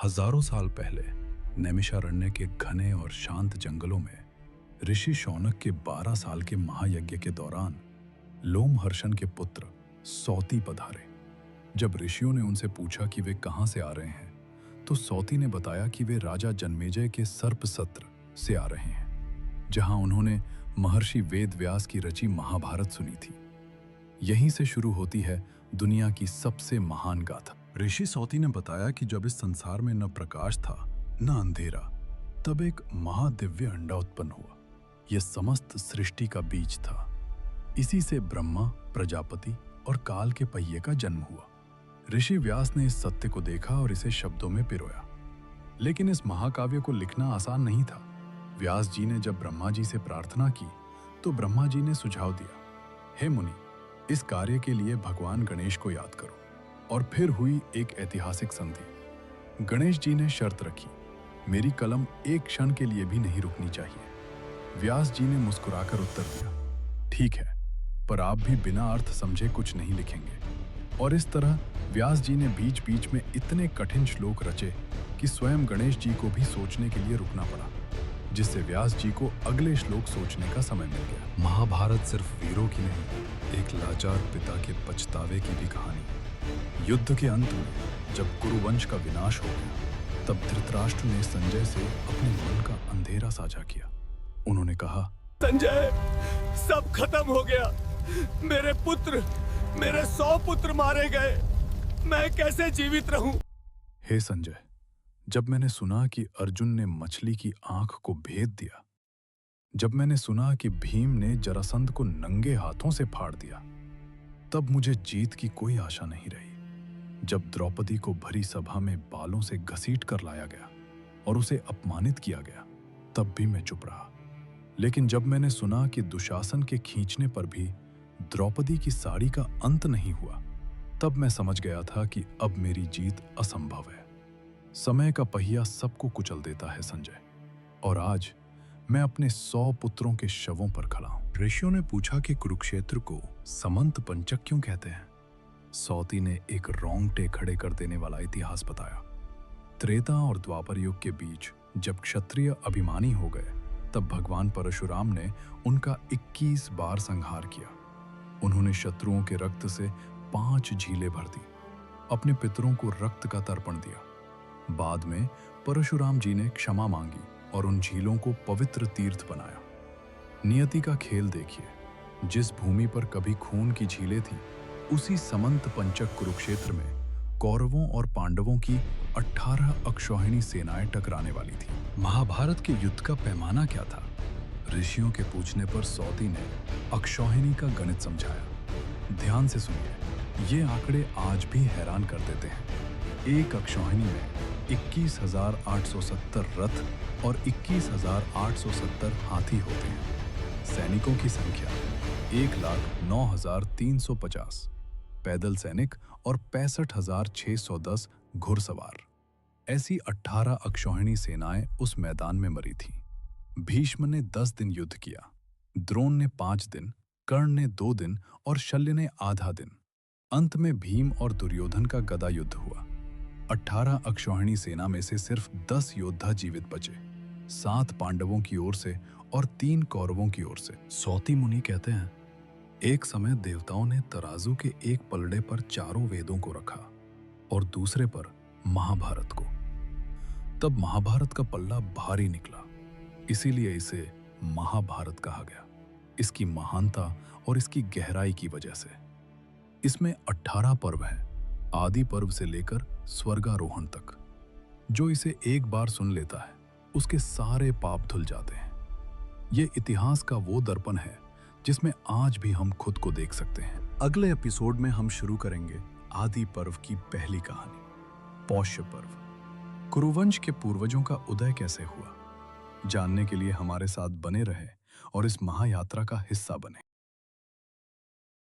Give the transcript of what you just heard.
हजारों साल पहले नैमिषारण्य के घने और शांत जंगलों में ऋषि शौनक के 12 साल के महायज्ञ के दौरान लोमहर्षण के पुत्र सौती पधारे। जब ऋषियों ने उनसे पूछा कि वे कहां से आ रहे हैं, तो सौती ने बताया कि वे राजा जन्मेजय के सर्प सत्र से आ रहे हैं, जहां उन्होंने महर्षि वेद व्यास की रची महाभारत सुनी थी। यहीं से शुरू होती है दुनिया की सबसे महान गाथा। ऋषि सौती ने बताया कि जब इस संसार में न प्रकाश था न अंधेरा, तब एक महादिव्य अंडा उत्पन्न हुआ। यह समस्त सृष्टि का बीज था। इसी से ब्रह्मा, प्रजापति और काल के पहिए का जन्म हुआ। ऋषि व्यास ने इस सत्य को देखा और इसे शब्दों में पिरोया। लेकिन इस महाकाव्य को लिखना आसान नहीं था। व्यास जी ने जब ब्रह्मा जी से प्रार्थना की, तो ब्रह्मा जी ने सुझाव दिया, हे मुनि, इस कार्य के लिए भगवान गणेश को याद करो। और फिर हुई एक ऐतिहासिक संधि। गणेश जी ने शर्त रखी, मेरी कलम एक क्षण के लिए भी नहीं रुकनी चाहिए। व्यास जी ने मुस्कुराकर उत्तर दिया, ठीक है, पर आप भी बिना अर्थ समझे कुछ नहीं लिखेंगे। और इस तरह व्यास जी ने बीच बीच में इतने कठिन श्लोक रचे कि स्वयं गणेश जी को भी सोचने के लिए रुकना पड़ा, जिससे व्यास जी को अगले श्लोक सोचने का समय मिल गया। महाभारत सिर्फ वीरों की नहीं, एक लाचार पिता के पछतावे की भी कहानी। युद्ध के अंत में जब कुरुवंश का विनाश हो गया, तब धृतराष्ट्र ने संजय से अपने मन का अंधेरा साझा किया। उन्होंने कहा, संजय, सब खत्म हो गया। मेरे 100 पुत्र मारे गए। मैं कैसे जीवित रहूं? हे संजय, जब मैंने सुना कि अर्जुन ने मछली की आंख को भेद दिया, जब मैंने सुना कि भीम ने जरासंध को नंगे हाथों से फाड़ दिया, तब मुझे जीत की कोई आशा नहीं रही। जब द्रौपदी को भरी सभा में बालों से घसीट कर लाया गया और उसे अपमानित किया गया, तब भी मैं चुप रहा। लेकिन जब मैंने सुना कि दुशासन के खींचने पर भी द्रौपदी की साड़ी का अंत नहीं हुआ, तब मैं समझ गया था कि अब मेरी जीत असंभव है। समय का पहिया सबको कुचल देता है संजय, और आज मैं अपने 100 पुत्रों के शवों पर खड़ा हूं। ऋषियों ने पूछा कि कुरुक्षेत्र को समंत पंचक क्यों कहते हैं। सौती ने एक रोंगटे खड़े कर देने वाला इतिहास बताया। त्रेता और द्वापर युग के बीच जब क्षत्रिय अभिमानी हो गए, तब भगवान परशुराम ने उनका 21 बार संहार किया। उन्होंने शत्रुओं के रक्त से 5 झीलें भर दी, अपने पितरों को रक्त का तर्पण दिया। बाद में परशुराम जी ने क्षमा मांगी और उन झीलों को पवित्र तीर्थ बनाया। नियति का खेल देखिए, जिस भूमि पर कभी खून की झीलें थी, उसी समंत पंचक कुरुक्षेत्र में कौरवों और पांडवों की 18 अक्षौहिणी सेनाएं टकराने वाली थी। महाभारत के युद्ध का पैमाना क्या था? ऋषियों के पूछने पर सौती ने अक्षौहिणी का गणित समझाया। ध्यान से सुनिए, ये आंकड़े आज भी हैरान कर देते हैं। एक अक्षौहिणी में 21,870 रथ और 21,870 हाथी होते हैं। सैनिकों की संख्या 1,09,350, पैदल सैनिक और 65,610 घुड़सवार। ऐसी 18 अक्षौहिणी सेनाएं उस मैदान में मरी थीं। भीष्म ने 10 दिन युद्ध किया, द्रोण ने 5 दिन, कर्ण ने 2 दिन और शल्य ने आधा दिन। अंत में भीम और दुर्योधन का गदा युद्ध हुआ। 18 अक्षौहिणी सेना में से सिर्फ 10 योद्धा जीवित बचे, 7 पांडवों की ओर से और 3 कौरवों की ओर से। सौती मुनि कहते हैं, एक समय देवताओं ने तराजू के एक पलड़े पर चारों वेदों को रखा और दूसरे पर महाभारत को। तब महाभारत का पल्ला भारी निकला, इसीलिए इसे महाभारत कहा गया, इसकी महानता और इसकी गहराई की वजह से। इसमें 18 पर्व हैं, आदि पर्व से लेकर स्वर्गारोहण तक। जो इसे एक बार सुन लेता है, उसके सारे पाप धुल जाते हैं। ये इतिहास का वो दर्पण है जिसमें आज भी हम खुद को देख सकते हैं। अगले एपिसोड में हम शुरू करेंगे आदि पर्व की पहली कहानी, पौष्य पर्व। कुरुवंश के पूर्वजों का उदय कैसे हुआ, जानने के लिए हमारे साथ बने रहें और इस महायात्रा का हिस्सा बने।